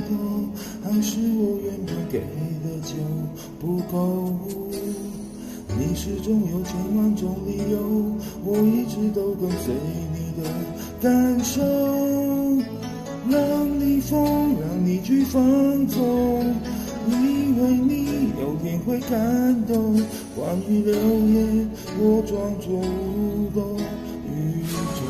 多，还是我原本给的就不够？你始终有千万种理由，我一直都跟随你的感受，让你疯，让你去放纵，以为你有天会感动。关于流言，我装作无动于衷。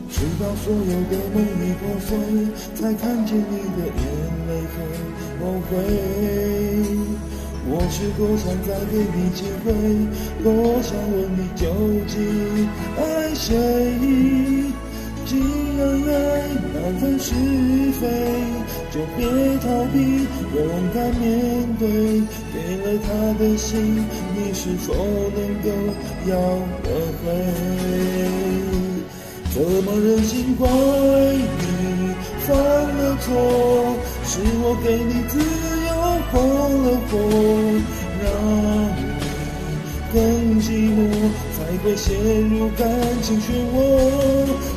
直到所有的梦已破碎，才看见你的眼泪和后悔。我是多想再给你机会，多想问你究竟爱谁。既然爱难分是非，就别逃避，勇敢面对。给了他的心，你是否能够要回？怎么忍心怪你犯了错？是我给你自由过了火，让你更寂寞，才会陷入感情漩涡。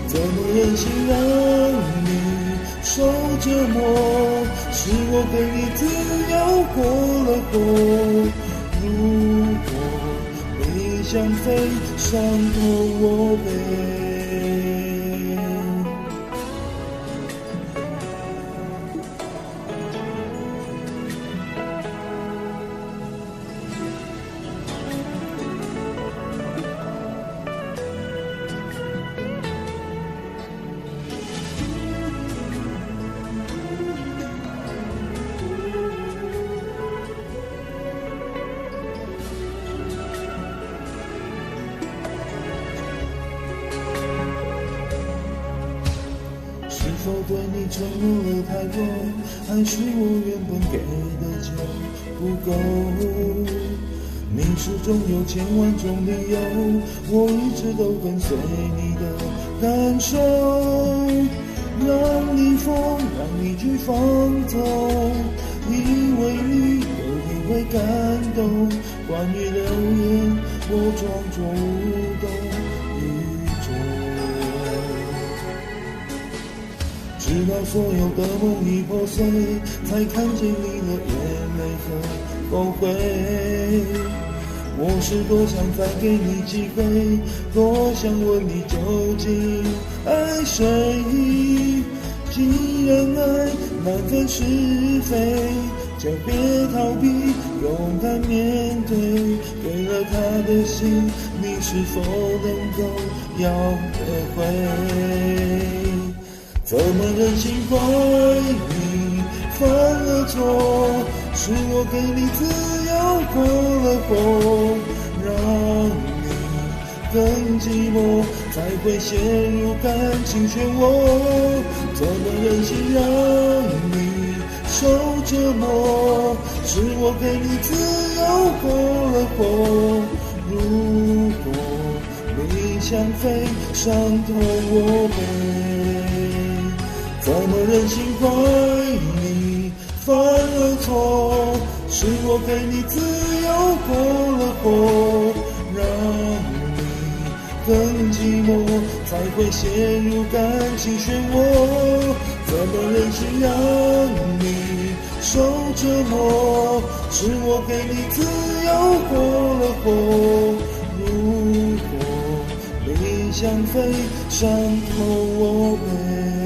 怎么忍心让你受折磨？是我给你自由过了火。如果你想飞，伤透我背。是否对你承诺了太多，还是我原本给的就不够？你始终有千万种理由，我一直都跟随你的感受，让你疯，让你去放纵，以为你有天会感动。关于流言，我装作无动于衷。直到所有的梦已破碎，才看见你的眼泪和后悔。我是多想再给你机会，多想问你究竟爱谁。既然爱难分是非，就别逃避，勇敢面对。给了他的心，你是否能够要回？怎么忍心怪你犯了错？是我给你自由过了火，让你更寂寞，才会陷入感情漩涡。怎么忍心让你受折磨？是我给你自由过了火。如果你想飞，伤透我背。怎么忍心怪你犯了错？是我给你自由过了火，让你更寂寞，才会陷入感情漩涡。怎么忍心让你受折磨？是我给你自由过了火。如果你想飞，伤透我背。